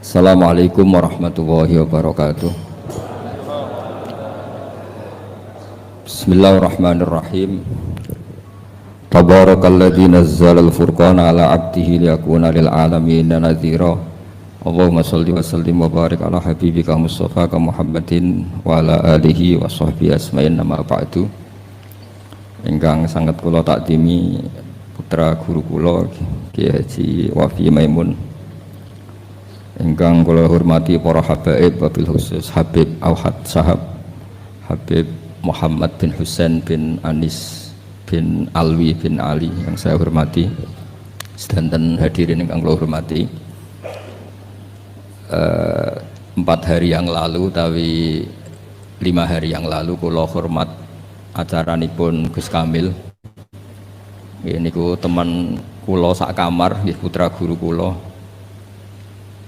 Assalamualaikum warahmatullahi wabarakatuh. Bismillahirrahmanirrahim. Tabarakalladzi nazzala al-furqana ala 'abdihi liyakuna lil 'alamin nadhira. Allahumma shalli wa sallim wa barik ala habibika Mustafa Muhammadin wa ala alihi wa sahbihi asma'in nama ba'du. Ingkang sangat kula takdimi putra guru kula Kiai Haji Wafi Maimun. Ingkang kula hormati para habaib wabil khusus Habib Auhad Sahab, Habib Muhammad bin Husain bin Anis bin Alwi bin Ali yang saya hormati, sedanten hadirin ingkang kula hormati. 4 hari yang lalu tapi 5 hari yang lalu kula hormat acaranipun Gus Kamil. Ini ku teman kula sak kamar, putra guru kula.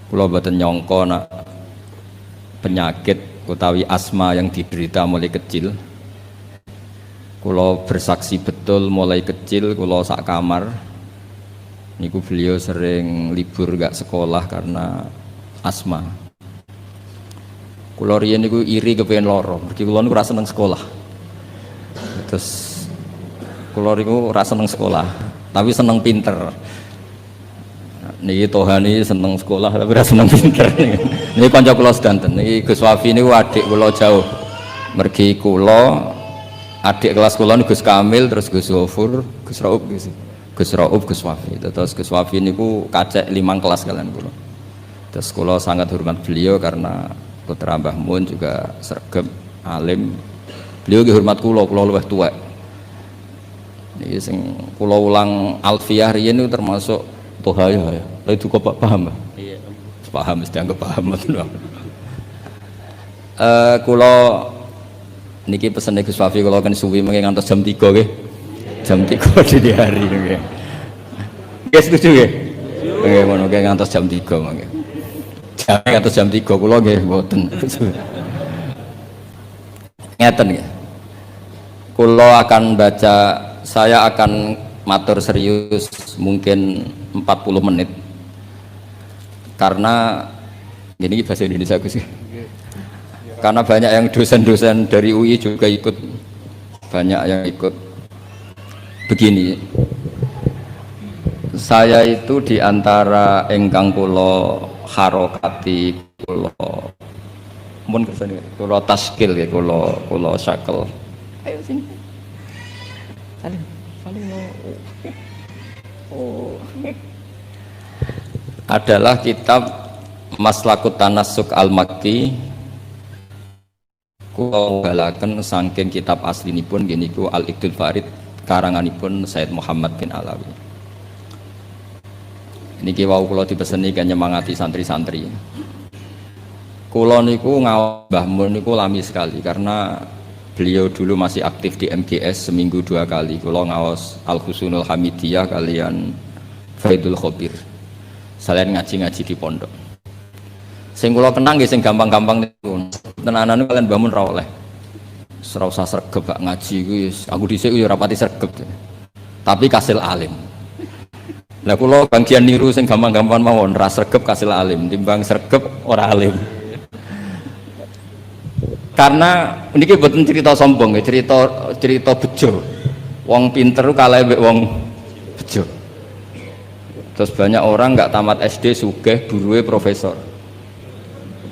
Kula mboten nyangka nak penyakit utawi asma yang diderita mulai kecil. Kula bersaksi betul mulai kecil kula sak kamar niku beliau sering libur gak sekolah karena asma. Kula riyen niku iri kepengin loro, mergi kula niku ora seneng sekolah. Terus kula niku ora seneng sekolah, tapi seneng pinter. Niki Tohani seneng sekolah tapi ora seneng pinter. Niki kanca kula sedanten. Niki Gus Wafi niku adik kula jauh. Mergi kula adik kelas kula niku Gus Kamil, terus Gus Ghafur, Gus Raub, Gus Raub, Gus Wafi. Terus Gus Wafi niku kacek 5 kelas kalian kula. Terus kula sangat hormat beliau karena putra Mbah Mun juga sregep alim. Beliau nggih hormat kula luwih tuwek. Niki sing kula ulang alfiyah riyen niku termasuk Tohaya ya. Lalu itu kok paham, Mbak? Iya. Paham, mesti anggap paham. Kula niki pesene Gus Wafi kula kan suwi mengke ngantos jam 3 nggih. Jam 3 dini hari nggih. Nggih setuju nggih? Nggih ngono nggih ngantos jam 3 mangke. Ngantos jam 3 kula nggih mboten. Ngeten nggih. Kula akan baca, saya akan matur serius mungkin 40 menit karena ini bahasa Indonesia Gus. Karena banyak yang dosen-dosen dari UI juga ikut, banyak yang ikut. Begini, saya itu diantara engkang kula harokati, kula mun kersane kula taskil ya, kula syakel. Ayo sini. Salim. Adalah kitab Maslakut Tanassuk Al-Makki. Kula balaken saking kitab aslinipun nggih niku Al-Iqdul Farid karanganipun Said Muhammad bin Alawi. Niki wau kula dipeseni kan nyemangati santri-santri. Kula niku ngawak Mbah Mun niku lami sekali karena beliau dulu masih aktif di MGS, seminggu 2 kali kula ngaos Al-Husunul Hamidiyah kalian Faidul Khobir. Selain ngaji-ngaji di pondok. Sing kula kenang nggih sing gampang-gampang niku. Tenanan kalian Mbah Mun ra oleh. Ora usah sregep gak ngaji kuwi, aku dhisik yo ora pati sregep. Tapi kasil alim. Lah kula bagian niru sing gampang-gampang mawon, ra sregep kasil alim, timbang sregep ora alim. Karena niki mboten cerita sombong ya, cerita bejo. Wong pinter kalah mbek wong bejo. Terus banyak orang nggak tamat SD sugih buruwe profesor.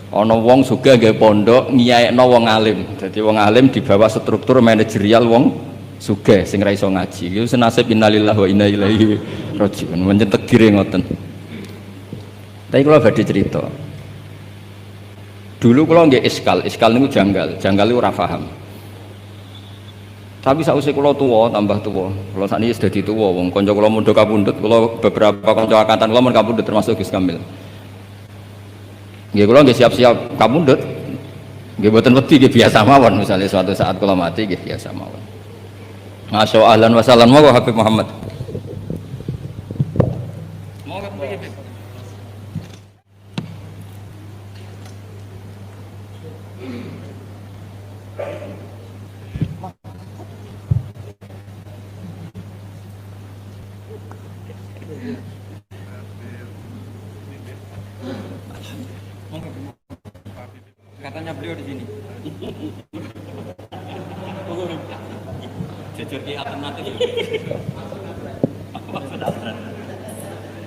Ana wong sugih nggih pondok ngiyaekno wong alim. Jadi wong alim di bawah struktur manajerial wong sugih sing ra iso ngaji. Iku senasib innalillahi wa inna ilaihi rajiun. Mencetek gire ngoten. Tapi kula badhe cerita. Dulu kalau nggak iskal niku janggal itu ora paham. Tapi sausé kula tuwa tambah tuwa. Kula sakniki wis dadi tuwa wong kanca kula mondok kapundhut, kula beberapa kanca angkatan kula mun kapundhut termasuk Gus Kamil. Nggih kula nggih siap-siap kapundhut. Nggih mboten wedi nggih biasa mawon, misalnya suatu saat kula mati nggih biasa mawon. Masya Allah wa salam wa Habib Muhammad. Katanya beliau di sini. Jujur ki alternatif. Apa sudah alternatif?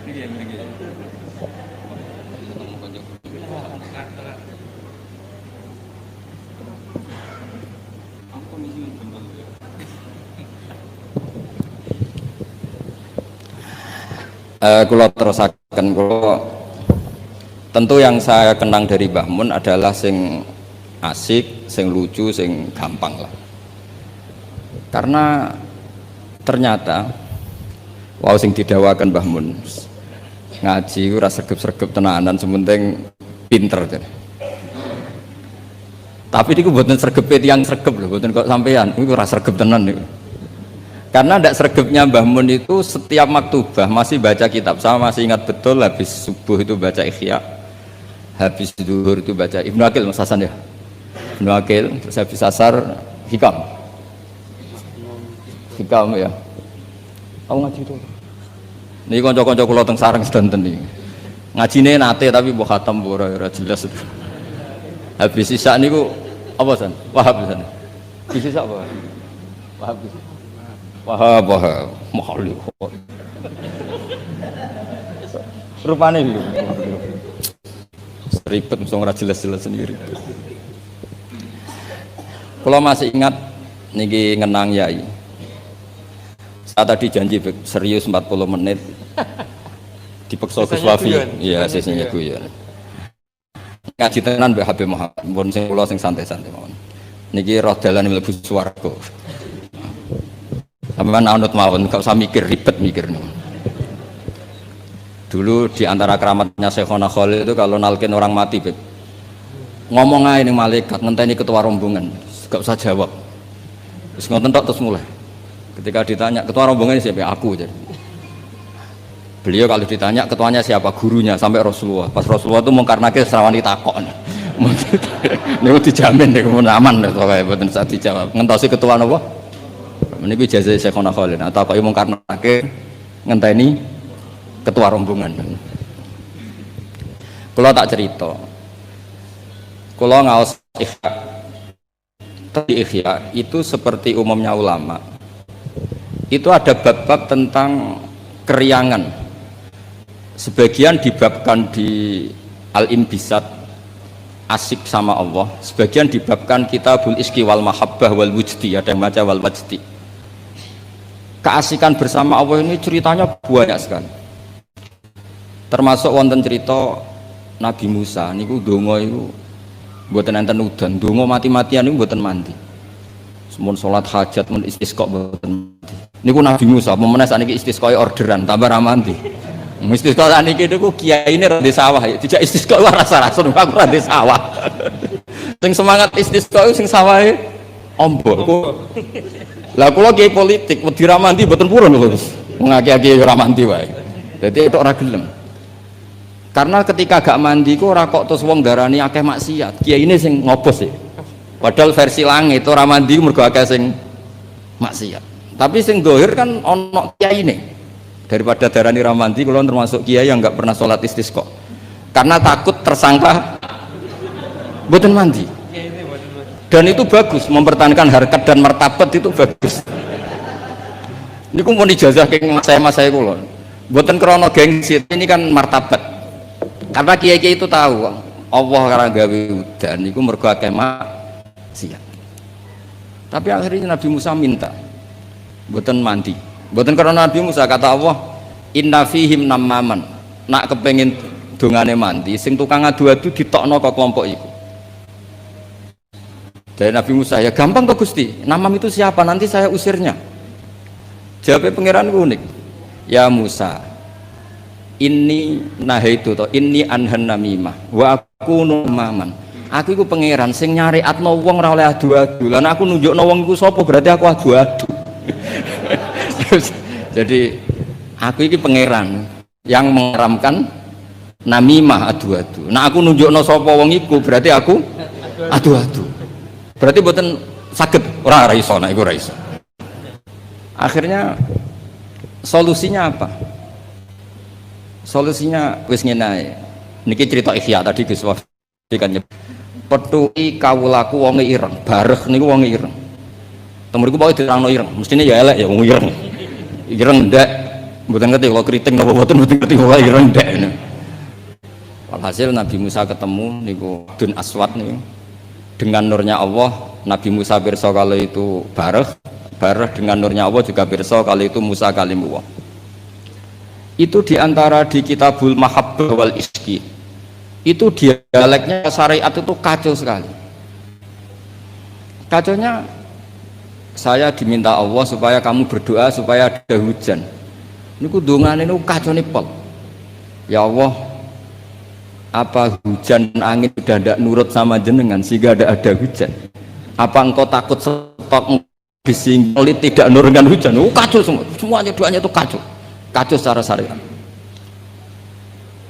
Ini. Kalau terusakan, kalau tentu yang saya kenang dari Mbah Mun adalah sing asik, sing lucu, sing gampang lah. Karena ternyata, wow sing didawakan Mbah Mun ngaji ora sregep-sregep tenanan, sementing pinter. Tapi niku mboten sregep tiyang sregep lho, mboten kok sampean, niku ora sregep tenan niku. Karena tidak sregepnya Mbah Mun itu setiap maktubah masih baca kitab. Saya masih ingat betul habis subuh itu baca Ikhya, habis zuhur itu baca Ibnu Aqil, Mas Hasan ya, Ibnu Aqil, terus habis asar Hikam ya. Aku ngaji itu. Ini konco-konco kula teng sareng sedanten iki. Ngajine nate tapi mbok khatam ora jelas. Habis sisa niku apa san? Wahab san. Sisa apa? Wahab. Wahab, mahal. Rupane lho. Ribet mesti ora jelas-jelas sendiri. Kalau masih ingat niki ngenang yai. Saya tadi janji serius 40 menit. Dipeksa Gus Wafi. Iya, sesine guyon. Ngaji tenan Mbak Habib Muhammad. Mun sing kula sing santai-santai mawon. Niki roh dalan mlebu swarga. Sampeyan anut mawon, gak usah mikir ribet mikir nih. Dulu di antara keramatnya Syekhona Khalil itu kalau nalkin orang mati, Beb, ngomong aja nih malaikat, ngenteni ketua rombongan, gak usah jawab. Terus ngoten tok terus mulai. Ketika ditanya ketua rombongan siapa? Aku. Jadi. Beliau kalau ditanya ketuanya siapa? Gurunya sampai Rasulullah. Pas Rasulullah itu mengkarnake serawani takok. Niku dijamin nek aman to kae mboten sak dijawab. Ngentosi ketua napa? Meniki ijazah Syekhona Khalil atau kok mung karnake ngenteni ketua rombongan. Kula tak cerita. Kula ngaos Ikhya. Di Ikhya itu seperti umumnya ulama. Itu ada bab-bab tentang keriangan. Sebagian dibabkan di Al-Inbisat, asik sama Allah. Sebagian dibabkan Kitabul Iski wal Mahabbah wal Wujdi, ada yang baca wal Wajdi. Keasikan bersama Allah ini ceritanya banyak sekali. Termasuk wonten cerita Nabi Musa niku donga iku mboten enten udan, donga mati-matian niku mboten mandi. Mun salat hajat, mun istisqa mboten mandi. Niku Nabi Musa, pemene sakniki istisqa orderan tambah ra mandi. Istisqa sakniki niku kiyaine ra di sawah, dijak istisqa ora rasa-rasa aku ra di sawah. Sing semangat istisqa sing sawahe ombok. Lah kula kiai politik wedi ra mandi mboten purun lho. Ngaki-aki ora mandi wae. Dadi itu ora gelem. Karena ketika gak mandi ku ora kok terus wong darani akeh maksiat. Kiyaine sing ngobos e. Padahal versi langit ora mandi mergo akeh sing maksiat. Tapi sing dohir kan ana kiyaine. Daripada darani ra mandi kula termasuk kiai yang enggak pernah sholat istisqa. Karena takut tersangka mboten mandi. Dan itu bagus, mempertahankan harkat dan martabat itu bagus. Ini ku mau ijazah ke mas saya kulo. Buatan krono gengsi ini kan martabat. Karena kiai-kiai itu tahu Allah karena gawe udan itu mergo akeh maksiat. Tapi akhirnya Nabi Musa minta buatan mandi. Buatan karena Nabi Musa kata Allah, inna fihim namaman. Nak kepengen dongane mandi, sing tukang adu-adu ditokno ke kelompok itu. Dari Nabi Musa, ya gampang kok Gusti, namam itu siapa? Nanti saya usirnya. Jawabnya pangeran unik. Ya Musa, ini nahaitu to, ini anhan namimah, wa aku namaman. Aku itu pangeran, sing nyariatno wong ora oleh adu-adu. Lan aku nunjukno wong iku sapa, berarti aku adu-adu. Jadi aku ini pangeran yang mengharamkan namimah adu-adu. Nah aku nunjukno sapa wong iku, berarti aku adu-adu. Berarti buatan sakit orang raiso, nah itu raiso. Akhirnya solusinya apa? Solusinya wis ngene ae. Niki cerita Ikhya tadi Gus Wafi kan petuki kawulaku wonge ireng, bareh niku wonge ireng. Temuriku pokoke diterangno ireng, mestine ya elek ya wong ireng. Ireng ndak, mboten ngerti kalau kriting napa mboten ngerti wae ireng ndak. Walhasil Nabi Musa ketemu niku Dun Aswad niku. Dengan nurnya Allah, Nabi Musa pirsa kalau itu bareh dengan nurnya Allah juga pirsa kalau itu Musa kalimullah. Itu diantara di Kitabul Mahabbah wal Iski. Itu dialeknya syariat itu kacau sekali. Kacaunya saya diminta Allah supaya kamu berdoa supaya ada hujan. Niku dongane niku kacau pol. Ya Allah, apa hujan angin sudah tidak nurut sama jenengan sehingga ada hujan? Apa engkau takut stok bisingoli tidak nurunkan hujan? Kacau semuanya doanya itu kacau secara syariat.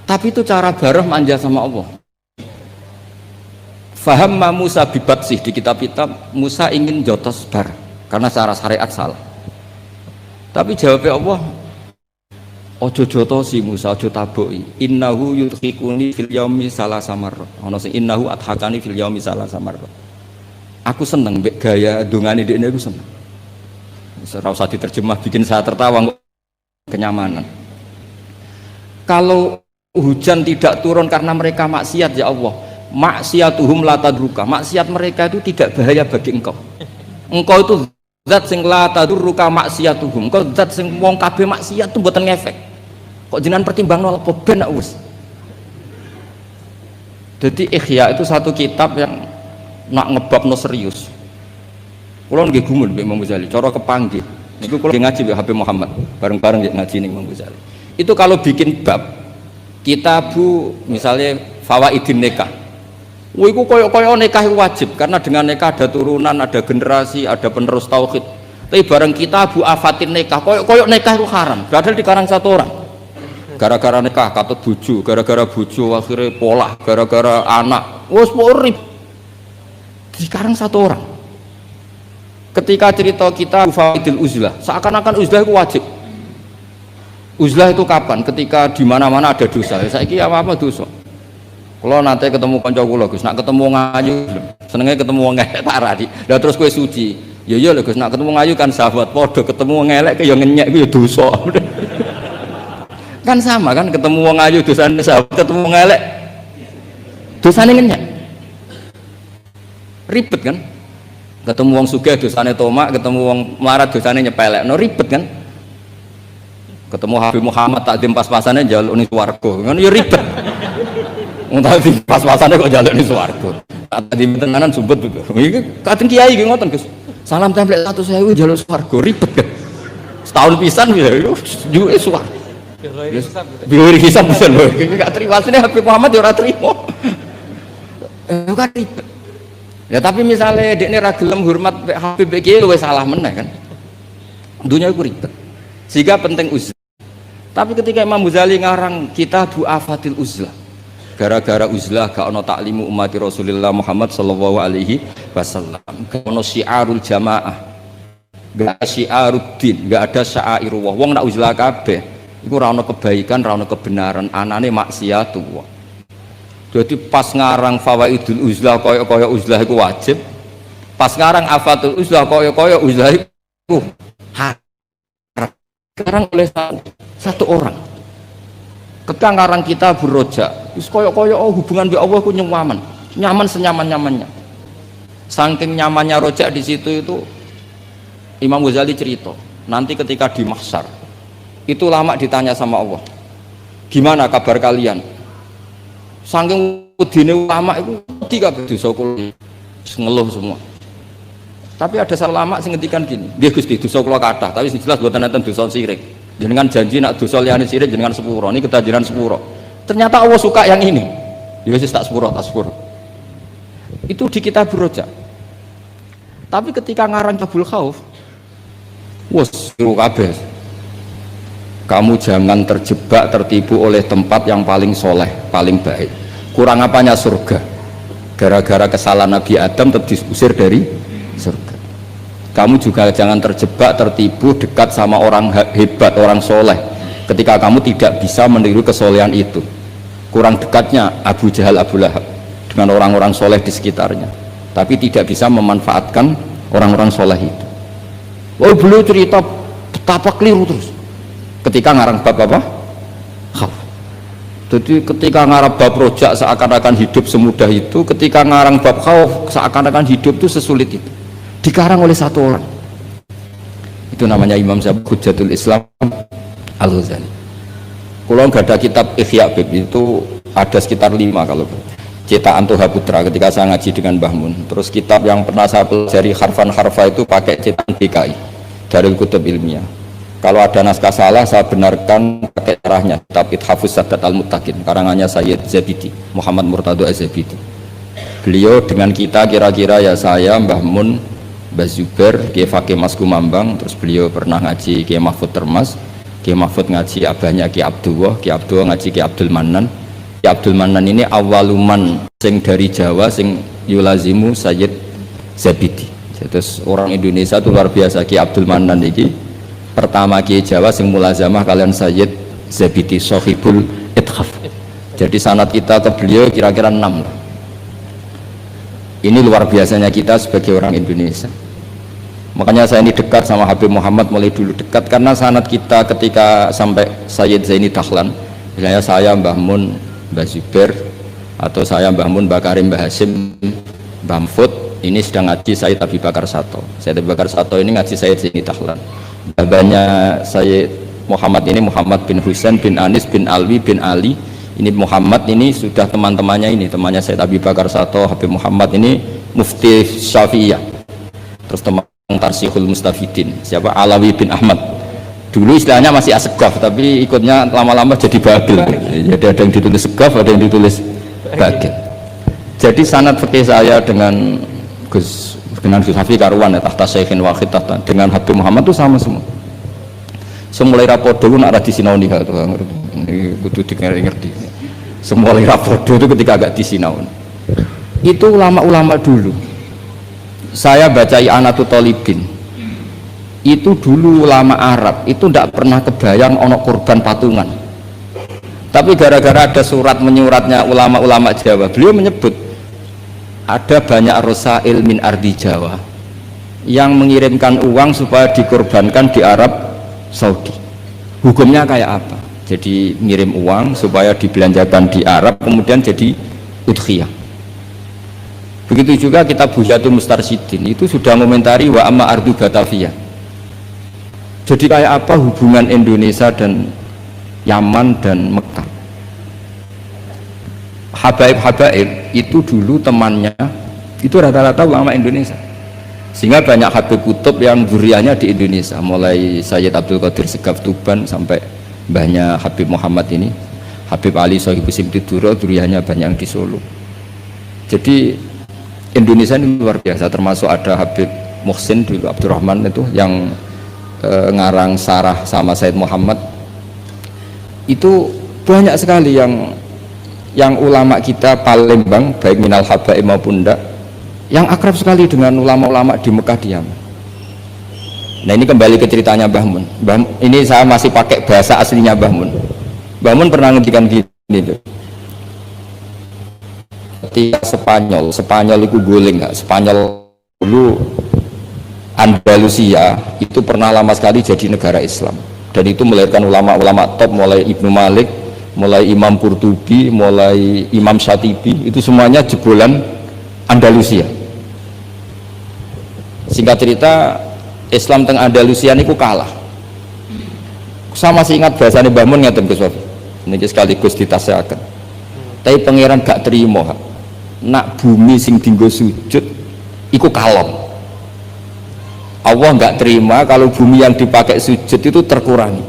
Tapi itu cara bareh manja sama Allah. Faham Musa bibat sih di kitab-kitab Musa ingin jotos bar karena secara syariat salah. Tapi jawabnya Allah, ojo jotosi Musa, ojo taboki. Innahu yudhikuni fil yaumi salasa marra. Ono sing innahu adhakani fil yaumi salasa marra. Aku seneng mbek gaya dongane dekne aku seneng. Ora usah diterjemah bikin saya tertawa kenyamanan. Kalau hujan tidak turun karena mereka maksiat ya Allah, maksiatuhum la tadruka, maksiat mereka itu tidak bahaya bagi engkau. Engkau itu zat sing la tadruka maksiatuhum, engkau zat sing wong kabeh maksiat itu mboten ngefek. Kok jenengan pertimbangno apa ben wis. Jadi Ihya itu satu kitab yang nak ngebabno serius. Kula nggih gumun mbek Imam Ghazali, cara kepanggih. Niku kula ngaji mbek Habib Muhammad, bareng-bareng ngaji ning Imam Ghazali. Itu kalau bikin bab Kitabu misalnya Fawaidin Nikah. Iku koyo nikah wajib karena dengan nikah ada turunan, ada generasi, ada penerus tauhid. Tapi bareng Kitabu Afatin Nikah, koyo nikah itu haram. Padahal dikarang satu orang. Gara-gara nikah katut bojo, gara-gara bojo akhirnya polah, gara-gara anak. Wes rib. Dikarang satu orang. Ketika cerita kita Fawaidil Uzlah, seakan-akan uzlah itu wajib. Uzlah itu kapan? Ketika di mana-mana ada dosa. Saiki apa dosa? Kalau nanti ketemu kanca kula Gus, nak ketemu ngayu, senenge ketemu wong elek parah. Lah terus kowe suci. Ya iya lho Gus, nak ketemu ngayu kan sahabat, padha ketemu wong elek ya ngenyek ku ya dosa. Kan sama kan ketemu wong ayu dosane sahabat, ketemu wong elek dosane ngenyek. Ribet kan? Ketemu wong sugih dosane tomak, ketemu wong melarat dosane nyepelek. No ribet kan? Ketemu Habib Muhammad takdim pas-pasannya jaluk ning swarga. Kan ya ribet. Wong takdim pas-pasannya kok jaluk ning swarga. Takdim tenanan sumpet betul. Iki kadang kiai iki ngoten, Gus. Salam template 100.000 jaluk swarga, ribet kan. Setahun pisan ya juke swarga. Biar hisab bisa lho. Iki gak terima asline Habib Muhammad ya ora trimo. Kan ribet. Ya tapi misalnya dekne ra gelem hormat Habib iki luwih salah meneh kan. Dunia iku ribet. Sehingga penting uzlah. Tapi ketika Imam Ghazali ngarang Kitabu Afatil Uzlah, gara-gara uzlah gak ono taklimu umat Rasulullah Muhammad sallallahu alaihi wasallam, gak ono syiarul jamaah, gak syiaruddin, gak ada syairullah. Wong nak uzlah kabeh iku ora ono kebaikan, ora ono kebenaran, anane maksiatullah. Jadi pas ngarang Fawaidul Uzlah koyo-koyo uzlah iku wajib, pas ngarang Afatul Uzlah koyo-koyo uzlah iku sekarang oleh satu orang. Ketika ngarang kita berroja, wis koyo-koyo hubungan dengan Allah ku nyaman senyaman-nyamannya. Saking nyamannya rojak di situ itu Imam Ghazali cerita, nanti ketika di mahsyar itu lama ditanya sama Allah, gimana kabar kalian? Saking udine ulama itu tiga dosa kula ngeluh semua. Tapi ada ulama sing ngendikan gini, nggih Gusti dosa kula kathah, tapi sing jelas mboten enten dosa sirik. Jenengan janji nak dosa liyane sirik jenengan sepuro, niki ketajiran sepuro. Ternyata Allah suka yang ini. Ya wis tak sepuro. Itu di kitab Roja. Tapi ketika ngarang Tabul Khauf, wes kabeh. Kamu jangan terjebak tertipu oleh tempat yang paling soleh, paling baik. Kurang apanya surga? Gara-gara kesalahan Nabi Adam terusir dari surga. Kamu juga jangan terjebak tertipu dekat sama orang hebat, orang soleh ketika kamu tidak bisa meniru kesolehan itu. Kurang dekatnya Abu Jahal, Abu Lahab. dengan orang-orang soleh di sekitarnya, tapi tidak bisa memanfaatkan orang-orang soleh itu. Oh, beliau cerita betapa keliru terus ketika ngarang bab apa? Khauf. Jadi ketika ngarang bab rojak seakan-akan hidup semudah itu, ketika ngarang bab khauf seakan-akan hidup itu sesulit itu. Dikarang oleh satu orang. Itu namanya Imam Hujjatul Islam Al-Ghazali. Kalau nggak ada kitab Ihya Bib itu ada sekitar 5 kalau cetakan Toha Putra ketika saya ngaji dengan Mbah Mun. Terus kitab yang pernah saya pelajari harfan harfa itu pakai cetakan BKI dari Kutub Ilmiah. Kalau ada naskah salah saya benarkan pakai caranya kitab Ithafus Sadat Al-Muttaqin karangannya Sayyid Zabidi, Muhammad Murtado Az-Zabidi. Beliau dengan kita kira-kira ya saya, Mbah Mun, Mbah Zubair, Kiai Fakih Mas Kumambang, terus beliau pernah ngaji Kiai Mahfud Termas, Kiai Mahfud ngaji abahnya Kiai Abdullah ngaji Kiai Abdul Manan. Kiai Abdul Manan ini awaluman sing dari Jawa sing yulazimu Sayyid Zabidi. Terus orang Indonesia itu luar biasa. Kiai Abdul Manan ini pertama Kiai Jawa sing mulazamah kalian Sayyid Zabidi Sohibul Ithaf. Jadi sanad kita ke beliau kira-kira 6. Ini luar biasanya kita sebagai orang Indonesia. Makanya saya ini dekat sama Habib Muhammad mulai dulu dekat karena sanad kita ketika sampai Sayyid Zaini Dahlan, misalnya saya Mbah Mun, Mbah Zubair, atau saya Mbah Mun, Mbah Karim, Mbah Hasim, Mbah Mfud ini sedang ngaji Sayyid Abi Bakar Sato. Sayyid Abi Bakar Sato ini ngaji Sayyid Zaini Dahlan. Babanya Sayyid Muhammad ini Muhammad bin Husain bin Anis bin Alwi bin Ali. Ini Muhammad ini sudah teman-temannya ini, temannya Sayyid Abi Bakar Sato, Habib Muhammad ini Mufti Syafi'iyah. Terus teman Tarsihul Mustafidin, siapa? Alawi bin Ahmad. Dulu istilahnya masih Asegaf, tapi ikutnya lama-lama jadi Babil. Jadi ada yang ditulis Segaf, ada yang ditulis Bagil. Jadi sanad fikih saya dengan Gus Hafi karuan ya, tahta Syekhin Wahid tahta dengan Habib Muhammad itu sama semua. Semulai rapodo nak ada di sinau nih tuh kudu ngerti. Semulai rapodo itu ketika agak di sinau. Itu ulama-ulama dulu. Saya baca I'anatul Thalibin. Itu dulu ulama Arab itu tidak pernah kebayang ono korban patungan. Tapi gara-gara ada surat menyuratnya ulama-ulama Jawa, beliau menyebut ada banyak rosail min ardi Jawa yang mengirimkan uang supaya dikorbankan di Arab Saudi. Hukumnya kayak apa? Jadi ngirim uang supaya dibelanjakan di Arab kemudian jadi udhiyah. Begitu juga kitab Buhyatul Mustarsyidin itu sudah komentari wa amma ardu Batavia. Jadi kayak apa hubungan Indonesia dan Yaman dan Mekah. Habaib-habaib itu dulu temannya itu rata-rata ulama Indonesia. Sehingga banyak Habib Kutub yang zuriyahnya di Indonesia, mulai Sayyid Abdul Qadir Segaf Tuban sampai banyak Habib Muhammad ini, Habib Ali Sohibu Simtiduro, zuriyahnya banyak yang di Solo. Jadi Indonesia ini luar biasa, termasuk ada Habib Muhsin dulu Abdurrahman itu yang ngarang sarah sama Said Muhammad. Itu banyak sekali yang ulama kita Palembang baik minal habaib maupun enggak yang akrab sekali dengan ulama-ulama di Mekah di Yaman. Nah ini kembali ke ceritanya Mbah Mun. Ini saya masih pakai bahasa aslinya Mbah Mun. Mbah Mun pernah ngendikan gini tuh. Ketika Spanyol itu guling, Spanyol dulu Andalusia itu pernah lama sekali jadi negara Islam dan itu melahirkan ulama-ulama top mulai Ibnu Malik, mulai Imam Qurtubi, mulai Imam Syatibi, itu semuanya jebolan Andalusia. Singkat cerita Islam teng Andalusia niku kalah. Saya masih ingat bahasane Mbah Mun ngeten Gus Wafi. Niki sekaligus ditasehaken. Tapi pangeran gak terima. Nak bumi sing dinggo sujud iku kalong. Allah gak terima kalau bumi yang dipakai sujud itu terkurangi.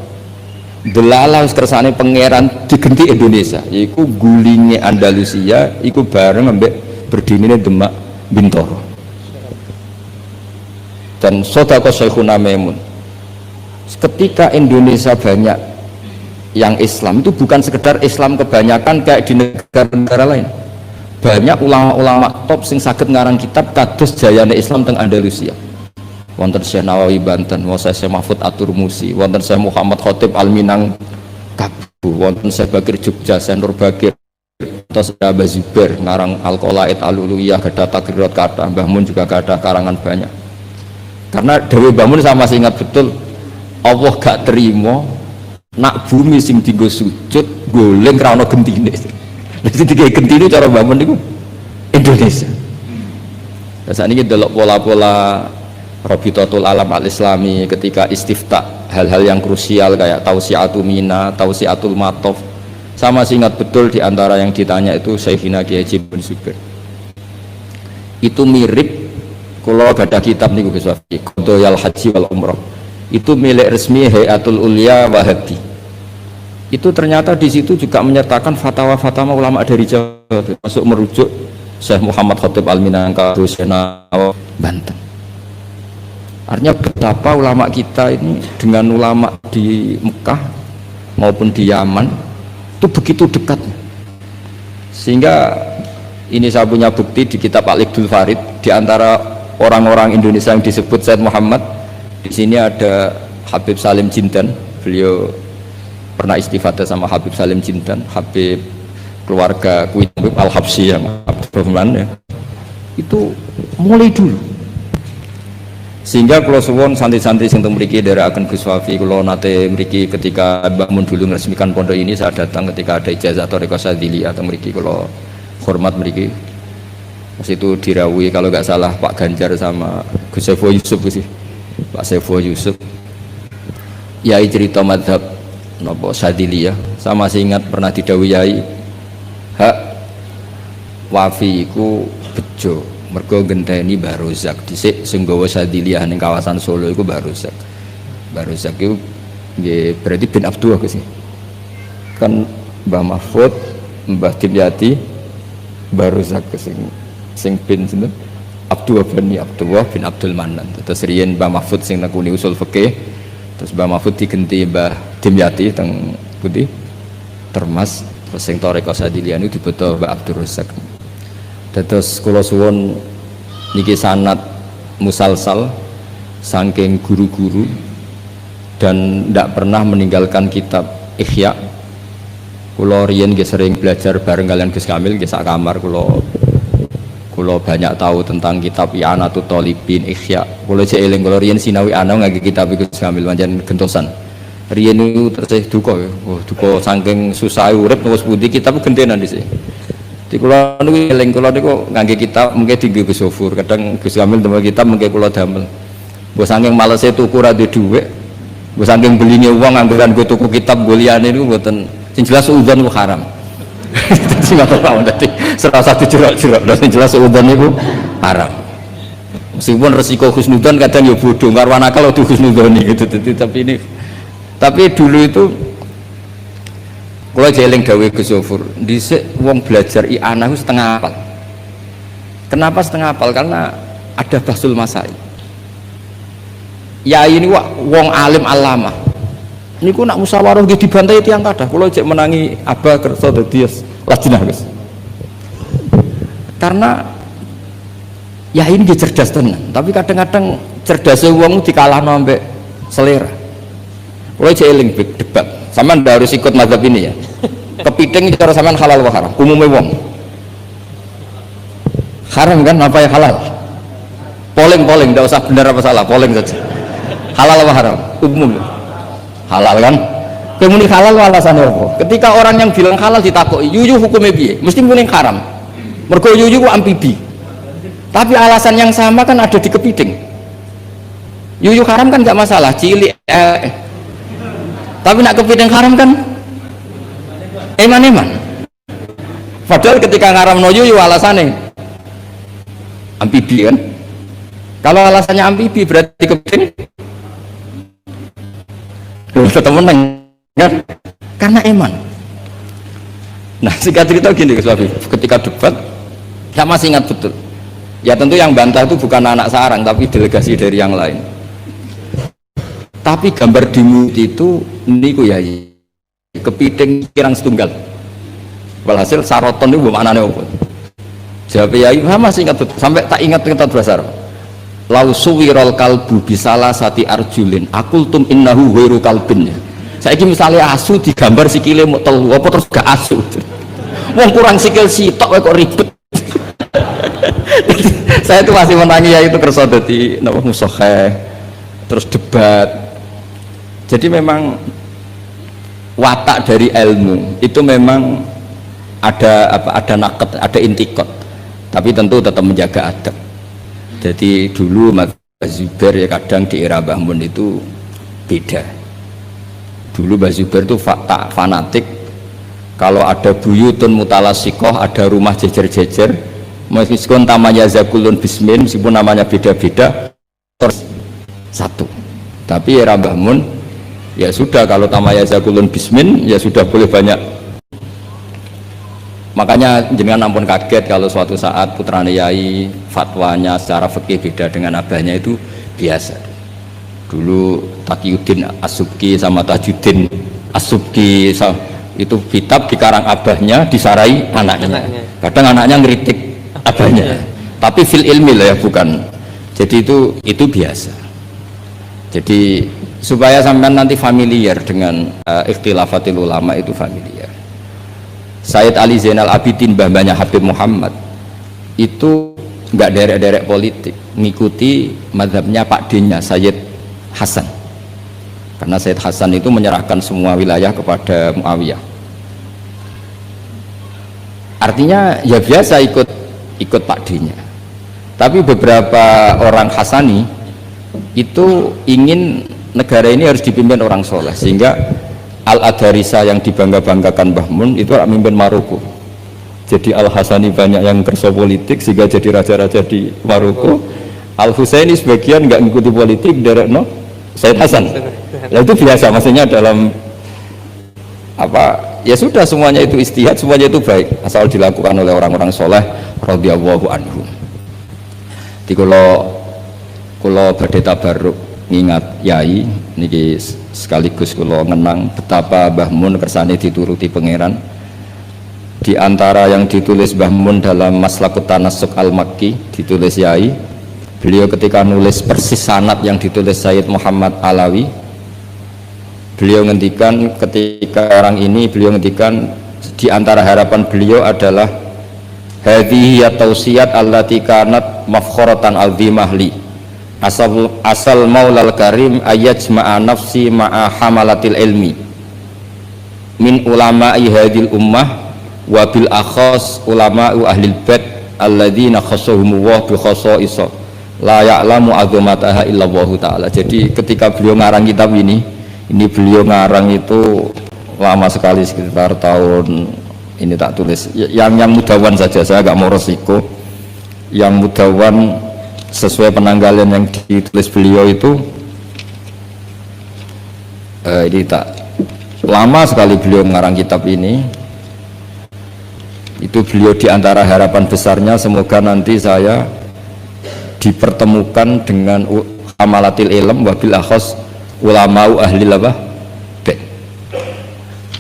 Delala kersane pangeran digenti Indonesia, yaiku gulingnya Andalusia iku bareng ambek berdinine Demak Bintoro. Dan Sodako Syekhuna Maimun, ketika Indonesia banyak yang Islam itu bukan sekedar Islam kebanyakan kayak di negara-negara lain. Banyak ulama-ulama top sing saged ngarang kitab kados jayane Islam teng Andalusia. Wonten Syekh Nawawi Banten, wonten Syekh Mahfud At-Turmusi, wonten Syekh Muhammad Khotib Al-Minang Kabu, wonten Syekh Bakir Jogja, Syekh Nur Bakir atau Abah Zubair ngarang Al-Qolaid Al-Uluyah, gada takrirat kata, Mbah Mun juga gada karangan banyak. Karena Dewi Mbah Mun sama masih ingat betul, Allah gak terima nak bumi sing dienggo sujud goleng ra ono gentine. Lha sing digawe gentine cara Mbah Mun niku Indonesia. Lah sakniki delok pola-pola Rabitatul Alam Al-Islami ketika istiftah hal-hal yang krusial kayak Tausiatul Mina, Tausiatul Matof. Sama masih ingat betul diantara yang ditanya itu Syekhina Kiai Haji bin Zubair. Itu mirip kalau ada kitab nih Gus Wafi, Qadayal Haji wal Umrah. Itu milik resmi Hayatul Ulia Wahabi. Itu ternyata di situ juga menyertakan fatwa-fatwa ulama dari Jawa, masuk merujuk Syekh Muhammad Khatib Al-Minangka, Syekh Banten. Artinya betapa ulama kita ini dengan ulama di Mekah maupun di Yaman itu begitu dekat, sehingga ini saya punya bukti di kitab Al-Iqdul Farid. Di antara orang-orang Indonesia yang disebut Said Muhammad, di sini ada Habib Salim Jindan. Beliau pernah istifadah sama Habib Salim Jindan, Habib keluarga Queen Habib Al-Habsyi yang Abdurrahman ya. Itu mulai dulu, sehingga kalau suwon santri-santri sing teng mriki nderekaken Gus Wafi, kula nate mriki ketika Mbah Mun dulu meresmikan pondok ini, saya datang ketika ada ijazah Thariqah Sadziliyah atau mriki, kula hormat mriki. Pas itu dirawuhi kalau nggak salah Pak Ganjar sama Gus Saiful Yusuf sih, Pak Saiful Yusuf. Yai cerita mazhab napa Sadziliyah, saya masih ingat pernah didhawuhi Yai, hak Wafi iku bejo mergo genteni Mbah Rozak dhisik sing gawa Sadziliyah ning kawasan Solo iku Mbah Rozak. Mbah Rozak iku nggih berarti bin Abdullah sih. Kan Mbah Mahfud, Mbah Dimyati, Mbah Rozak sing bin sinten? Abdullah bin Abdul Manan. Terus riyen Mbah Mahfud sing nekuni usul fikih, terus Mbah Mahfud digenti Mbah Dimyati teng pundi? Termas, terus sing Thariqah Sadziliyah niku dibeto Mbah Abdul Rozak. Terus kula suwun niki sanad musalsal saking guru-guru dan tidak pernah meninggalkan kitab Ihya. Kula riyen nggih sering belajar bareng kalian Gus Kamil nggih sak kamar, kula banyak tahu tentang kitab I'anatut Thalibin Ihya. Kula cek eling kula riyen sinau ana ngangge kitab Gus Kamil pancen gentosan. Riyen niku terus duka ya. Oh, duka saking susah urip terus pundi kitab gentenan dhisik. Di kula niku eling kula niku ngangge kitab mengke tinggi Gus Sofur, kadang Gus Kamil damel kitab mengke kula damel. Mbok saking malese tuku ra duwe dhuwit, mbok saking beline wong anggaran go tuku kitab go liyane niku mboten, sing jelas udzon ku haram. Dadi ngono ta, dadi serasa dijerok-jerok, sing jelas udzon niku haram. Meskipun resiko husnudzon kadang ya bodoh, karwan akal udah husnudzoni gitu, tapi dulu itu kalau jeling gawe Gus Sofur, dhisik wong belajar i'anah setengah apal. Kenapa setengah apal? Karena ada bahsul masai. Ya ini wong alim alama. Niku nak musyawarah nggih dibantai tiyang kathah. Kula jek menangi Abah kersa dadi lajnah Gus. Karena ya ini dia cerdas tenan, tapi kadang-kadang cerdasnya wong dikalahno ambek selera. Kula jek eling debat. Sampean ndak harus ikut mazhab ini ya. Kepiting cara sampean halal wa haram? Umumnya wong haram kan, apa ya halal? Polling, ndak usah benar apa salah, polling saja. Halal wa haram? Umum halal kan? Kemudian halal alasannya apa? Ketika orang yang bilang halal ditakoki, yuyu hukumnya piye? Mesti muni haram. Mergo yuyu ku amfibi. Tapi alasan yang sama kan ada di kepiting. Yuyu haram kan nggak masalah, cilik tapi nak kepiting haram kan eman-eman. Padahal ketika ngaram no yuyu alasannya amfibi kan. Kalau alasannya amfibi berarti kepiting tetap menang kan? Karena eman. Nah singkat cerita gini Gus Wafi, ketika debat saya masih ingat betul ya, tentu yang bantah itu bukan anak sarang tapi delegasi dari yang lain. Tapi gambar di mut itu niku ya kepiting kirang setunggal. Walhasil saroton itu maknanya apa? Jawab ya masih ingat betul, sampai tak ingat tentang bahasa Arab. Lau suwirol kalbu bisalah sati arjulin akultum innahu ghairu kalbin. Saiki misalnya asu digambar sikile mau telu apa terus gak asu. Wong kurang sikil sitok kok ribet. Saya tuh masih menangi ya itu kersa dadi napa musokheh terus debat. Jadi memang watak dari ilmu itu memang ada apa, ada naket, ada intikot, tapi tentu tetap menjaga adab. Jadi dulu Mas Zubair ya kadang di era Mbah Mun itu beda. Dulu Mbah Zubair itu fanatik kalau ada buyutun mutalasikoh, ada rumah jejer-jejer, meskipun namanya zakulun bismin, meskipun namanya beda-beda terus satu. Tapi era Mbah Mun ya sudah, kalau tamaya zakulun bismin ya sudah boleh banyak. Makanya jenengan ampun kaget kalau suatu saat putrane yai fatwanya secara fikih beda dengan abahnya, itu biasa. Dulu Taqiyuddin As-Subki sama Tajuddin As-Subki itu kitab dikarang abahnya, disarai anaknya. Kadang anaknya ngeritik abahnya, tapi fil ilmi lah ya, bukan. Jadi itu biasa. Jadi supaya sampai nanti familiar dengan ikhtilafatil ulama, itu familiar. Sayyid Ali Zainal Abidin, mbah-mbahnya Habib Muhammad, itu nggak derek-derek politik, ngikuti madhabnya Pak D-nya Sayyid Hasan, karena Sayyid Hasan itu menyerahkan semua wilayah kepada Muawiyah. Artinya ya biasa ikut Pak D-nya. Tapi beberapa orang Hasani itu ingin negara ini harus dipimpin orang soleh, sehingga Al-Adarisa yang dibangga-banggakan Mbah Mun itu orang mimpin Maroko. Jadi Al-Hasani banyak yang kerja politik sehingga jadi raja-raja di Maroko. Al-Husaini sebagian nggak ngikuti politik, derek no Sayyid Hasan. Ya itu biasa, maksudnya dalam apa ya sudah, semuanya itu istihad, semuanya itu baik asal dilakukan oleh orang-orang soleh radhiyallahu anhum. Di kalau badhe tabarruk ngingat yai niki sekaligus kula ngenang betapa Mbah Mun kersane dituruti pangeran. Di antara yang ditulis Mbah Mun dalam Maslakut Tanassuk Al-Makki, ditulis yai, beliau ketika nulis persis sanad yang ditulis Sayyid Muhammad Alawi, beliau ngendikan ketika orang ini, beliau ngendikan di antara harapan beliau adalah hadhihi tausiyat allati kanat mafkhoratan azimah li asal maulal karim ayajma'a nafsi ma'a hamalatil ilmi min ulama'i hadil ummah wa bil akhas ulama'u ahlil bait alladzina khassahumullah bi khassa'isa la ya'lamu azamataha illallahu ta'ala. Jadi ketika beliau ngarang kitab ini beliau ngarang itu lama sekali, sekitar tahun ini tak tulis yang mudawan saja, saya agak mau resiko yang mudawan sesuai penanggalan yang ditulis beliau itu ini tak lama sekali beliau mengarang kitab ini. Itu beliau diantara harapan besarnya semoga nanti saya dipertemukan dengan amalatil ilm wabil akhos ulama'u ahli labah.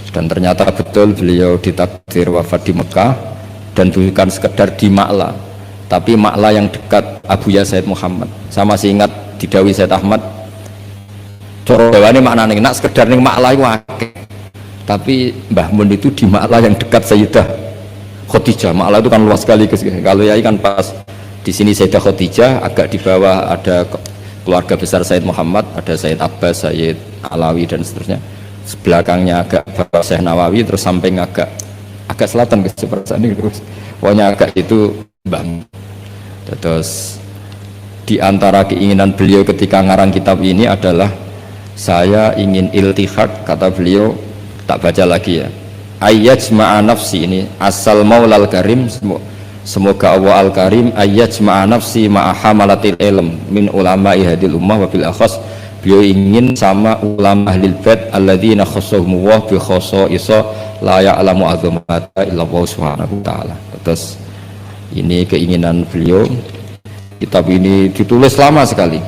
Dan ternyata betul beliau ditakdir wafat di Mekah, dan bukan sekedar di Ma'la, tapi Ma'la yang dekat Abuya Sayyid Muhammad. Sama masih ingat didawi Sayyid Ahmad, coro dawane maknane nak sekedar ning Ma'la iku akeh, tapi Mbah Mun itu di Ma'la yang dekat Sayyidah Khadijah. Ma'la itu kan luas sekali, kalau yai kan pas di sini Sayyidah Khadijah, agak di bawah ada keluarga besar Sayyid Muhammad, ada Sayyid Abbas, Sayyid Alawi dan seterusnya. Sebelakangnya agak bawah Syekh Nawawi, terus samping agak selatan ke seperti ini, terus pokoknya agak itu Bang. Terus di antara keinginan beliau ketika ngarang kitab ini adalah saya ingin iltihaq, kata beliau, tak baca lagi ya, ayyajma'a nafsi, ini asal maulal karim, semoga Allah al-karim ayyajma'a nafsi ma'a hamalatil ilm min ulama'i hadil ummah wabil akhas. Beliau ingin sama ulama ahlil bait alladzina khassahumullah bi khassa'isa la ya'lamu azamata illallah subhanahu wa ta'ala. Terus ini keinginan beliau. Kitab ini ditulis lama sekali.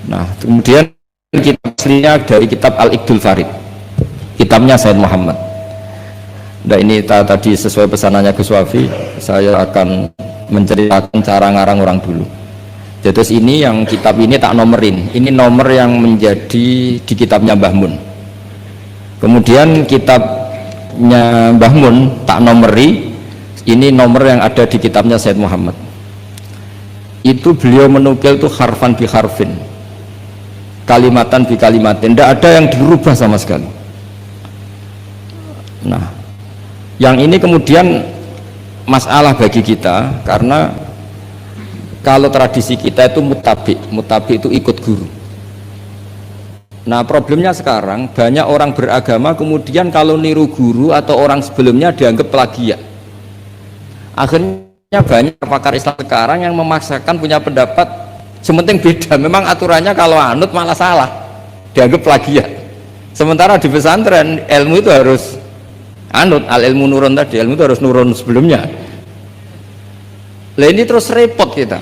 Nah, kemudian kitab aslinya dari kitab Al-Iqdul Farid, kitabnya Sayyid Muhammad. Nah, ini tadi sesuai pesanannya Gus Wafi, saya akan menceritakan cara ngarang orang dulu. Jadi ini yang kitab ini tak nomerin, ini nomor yang menjadi di kitabnya Mbah Mun. Kemudian kitab kitabnya Mbah Mun tak nomori, ini nomor yang ada di kitabnya Said Muhammad. Itu beliau menukil itu harfan bi harfin, kalimatan bi kalimatin, tidak ada yang dirubah sama sekali. Nah, yang ini kemudian masalah bagi kita, karena kalau tradisi kita itu mutabi itu ikut guru. Nah, problemnya sekarang banyak orang beragama kemudian kalau niru guru atau orang sebelumnya dianggap plagiat. Akhirnya banyak pakar Islam sekarang yang memaksakan punya pendapat sementing beda, memang aturannya kalau anut malah salah, dianggap plagiat. Sementara di pesantren ilmu itu harus anut, al ilmu nurun tadi, ilmu itu harus nurun sebelumnya. Lah ini terus repot kita.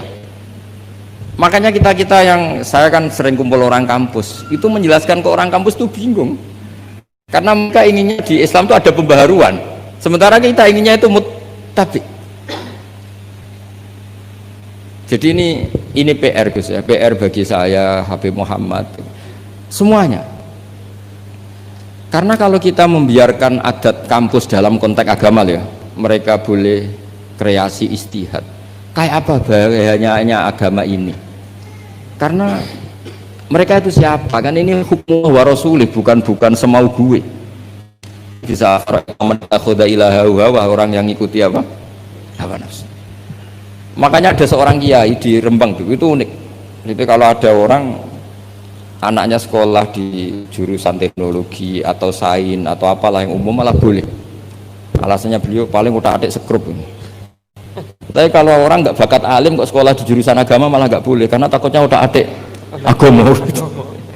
Makanya kita yang saya kan sering kumpul orang kampus, itu menjelaskan ke orang kampus itu bingung. Karena mereka inginnya di Islam itu ada pembaharuan, sementara kita inginnya itu mutabi. Jadi ini PR Gus ya, PR bagi saya, Habib Muhammad, semuanya. Karena kalau kita membiarkan adat kampus dalam konteks agama ya, mereka boleh kreasi istihad. Kayak apa bahayanya agama ini? Karena mereka itu siapa? Kan ini hukum wa rasulih, bukan semau gue. Bisa khoda ilaha wa orang yang ikuti apa? Hawa nafsu. Makanya ada seorang kiai di Rembang itu unik. Itu kalau ada orang anaknya sekolah di jurusan teknologi atau sains atau apalah yang umum malah boleh. Alasannya beliau paling utak-atik sekrup ini. Tapi kalau orang nggak bakat alim kok sekolah di jurusan agama malah nggak boleh karena takutnya utak-atik agama.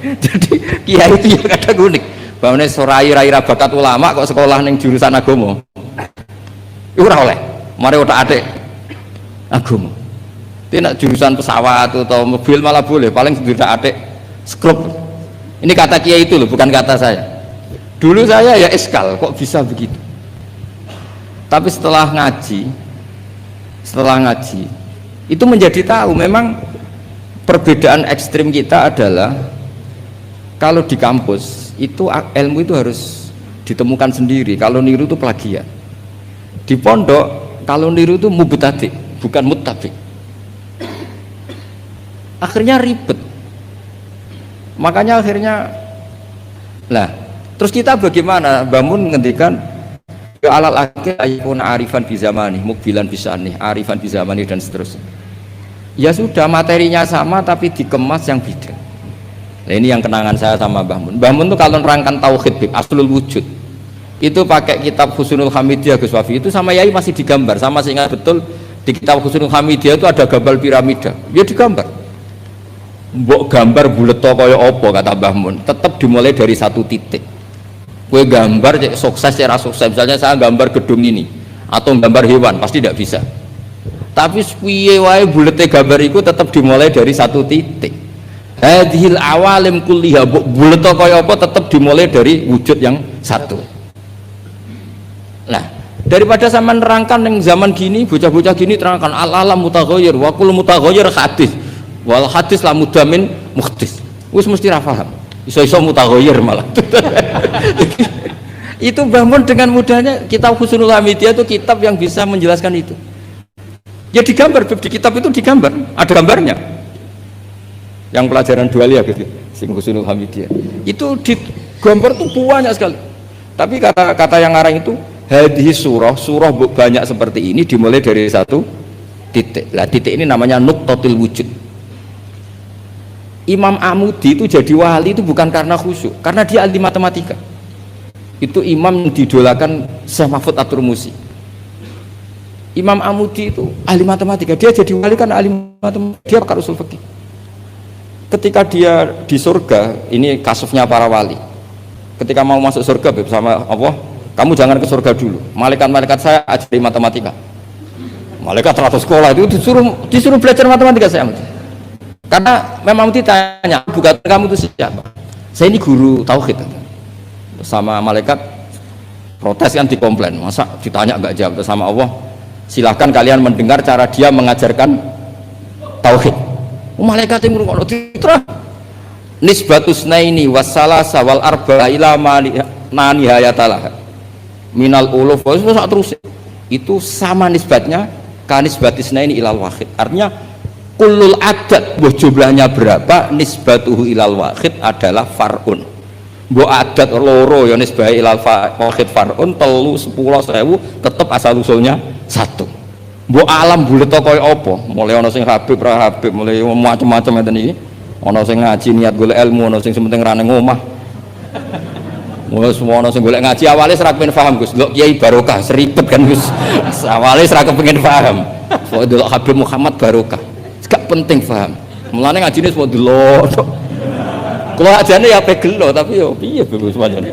Jadi kiai itu yang kadang unik. Bahwa sorai bakat ulama kok sekolah neng jurusan agama. Itu ora oleh. Mari utak-atik agama. Tidak jurusan pesawat atau mobil malah boleh, paling utak-atik skrup. Ini kata kiai itu loh, bukan kata saya. Dulu saya ya eskal, kok bisa begitu. Tapi setelah ngaji itu menjadi tahu memang perbedaan ekstrim kita adalah kalau di kampus itu ilmu itu harus ditemukan sendiri, kalau niru itu plagiat. Di pondok kalau niru itu mubtadi, bukan muttabi. Akhirnya ribet. Makanya akhirnya terus kita bagaimana? Bangun ngendikan alal akhir ayakun arifan bi zamani, mukbilan bisani, arifan bi zamani dan seterusnya. Ya sudah, materinya sama tapi dikemas yang beda. Nah, ini yang kenangan saya sama Mbah Mun. Mbah Mun tuh kalau nerangkan tauhid aslul wujud itu pakai kitab Husnul Hamidiyah Gus Wafi, itu sama Yai masih digambar, sama saya ingat betul di kitab Husnul Hamidiyah itu ada gambar piramida, dia digambar. Mbok gambar bulet kaya apa kata Mbah Mun, tetap dimulai dari satu titik. Kue gambar sukses cara sukses, misalnya saya gambar gedung ini atau gambar hewan pasti tidak bisa. Tapi piye wae bulete gambar itu tetap dimulai dari satu titik. Hadhil awalim kulliha, bulet kaya apa tetap dimulai dari wujud yang satu. Nah, daripada sama nerangkan yang zaman gini, bocah-bocah gini terangkan al-alam mutaghayyir wa kullu mutaghayyir hadis. Wal hadis la mudamin muhdis. Wis mesti ra paham. Iso-iso mutaghayyir malah. Itu bangun dengan mudahnya kitab Husnul Hamidiyah itu kitab yang bisa menjelaskan itu. Ya digambar di kitab itu digambar, ada gambarnya. Yang pelajaran dualia gitu, sing Husnul Hamidiyah. Itu digambar tuh banyak sekali. Tapi kata yang ngarang itu hadis surah banyak seperti ini dimulai dari satu titik. Lah titik ini namanya nuqtatul wujud. Imam Amudi itu jadi wali itu bukan karena khusyuk, karena dia ahli matematika. Itu imam yang didolakan Syekh Mahfud At-Turmusi. Imam Amudi itu ahli matematika, dia jadi wali kan ahli matematika, dia pakar usul fikih. Ketika dia di surga, ini kasusnya para wali. Ketika mau masuk surga bersama Allah, kamu jangan ke surga dulu. Malaikat-malaikat saya ajari matematika. Malaikat teratur sekolah itu disuruh belajar matematika saya. Karena memang ditanya, bukan kamu itu siapa? Saya ini guru tauhid. Sama malaikat protes kan, dikomplain, masa ditanya nggak jawab. Sama Allah, silahkan kalian mendengar cara dia mengajarkan tauhid. Malaikat yang ngono diterah. Nisbatus naini wassalasa wal arba ila ma nihayatalah. minal uluf terus itu sama nisbatnya kanisbatisna ini ilal wahid, artinya kullul adat buh jumlahnya berapa nisbatuhu ilal wahid adalah far'un. Mbok adat loro ya nisbah ilal wahid far'un, telu 10 sewu tetep asal usulnya satu. Mbok alam bulet kaya apa, mulai ana sing Habib ra Habib, mulai macam-macam ngeten iki. Ana sing ngaji niat golek ilmu, ana sing penting ra nang omah. Wes ana sing golek ngaji awale ora pengen paham Gus. Delok Kiai Barokah seribet kan Gus. Awale ora pengen paham. Kok delok Habib Muhammad Barokah. Gak penting paham. Mulane ngajine semua delok. Kulo ajane ya ape gelo tapi yo piye Gus pancen.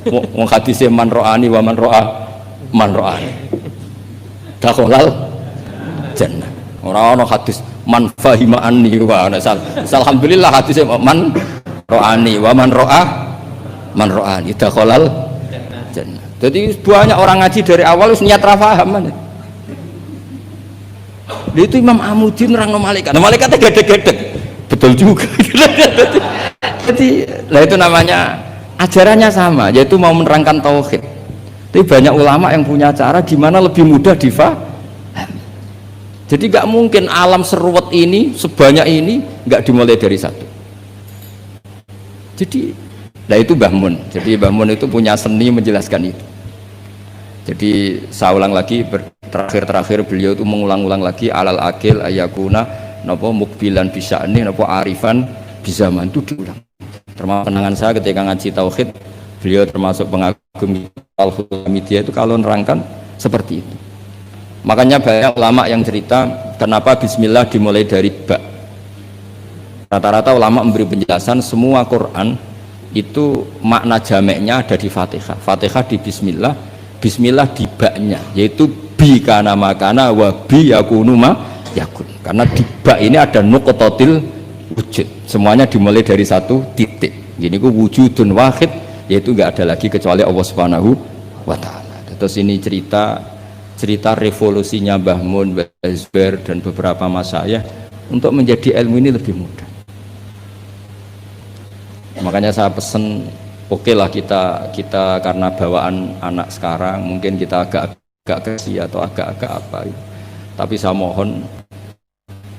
Wong hadise man ro'ani wa man ro'ani. Dakhalal jannah. Ora ana hadis man fahima anni wa ana alhamdulillah hadise man ro'ani wa man ro'ani dakhalal jannah. Jadi banyak orang ngaji dari awal niat ra paham. Itu Imam Amuddin nerangno malaikat. Nah, malaikatnya gedek-gedek. Betul juga. Jadi lah itu namanya ajarannya sama, yaitu mau menerangkan tauhid. Tapi banyak ulama yang punya cara gimana lebih mudah difahami. Jadi nggak mungkin alam seruat ini sebanyak ini nggak dimulai dari satu. Jadi nah itu Mbah Mun. Jadi Mbah Mun itu punya seni menjelaskan itu. Jadi saya ulang lagi, terakhir beliau itu mengulang-ulang lagi alal akil ayakuna napa mukbilan bisa ini napa arifan bisa mantu diulang. Termasuk kenangan saya ketika ngaji tauhid, beliau termasuk pengagum Al-Hamidiyah itu kalau nerangkan seperti itu. Makanya banyak ulama yang cerita kenapa bismillah dimulai dari ba. Rata-rata ulama memberi penjelasan semua Quran itu makna jameknya ada di Fatihah. Fatihah di bismillah, bismillah di ba-nya, yaitu bi kana makana wa bi yakunu ma yakun. Karena di ba ini ada nuqtatil wujud. Semuanya dimulai dari satu titik. Ini ku wujudun wahid, yaitu enggak ada lagi kecuali Allah Subhanahu wa taala. Terus ini cerita revolusinya Mbah Mun, Mbah Zubair dan beberapa masyayikh untuk menjadi ilmu ini lebih mudah. Makanya saya pesen oke lah kita karena bawaan anak sekarang mungkin kita agak kasih atau agak apa gitu. Tapi saya mohon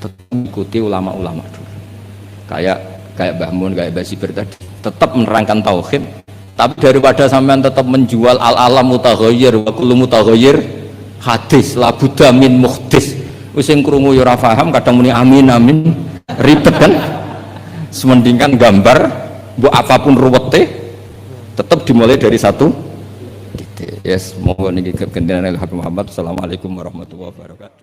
tetap ikuti ulama-ulama dulu. Kayak Mbah Mun, kayak Mbah Zubair tadi, tetap menerangkan tauhid. Tapi daripada sampean tetap menjual al-alam mutaghayyir wa kullu mutaghayyir hadis la budda min muhdis. Wis sing krungu ya ora paham, kadang muni amin ribet kan. Semendingkan gambar mbok apapun ruwete tetap dimulai dari satu titik. Yes, mohon niki kegendenan Habib Muhammad. Assalamualaikum warahmatullahi wabarakatuh.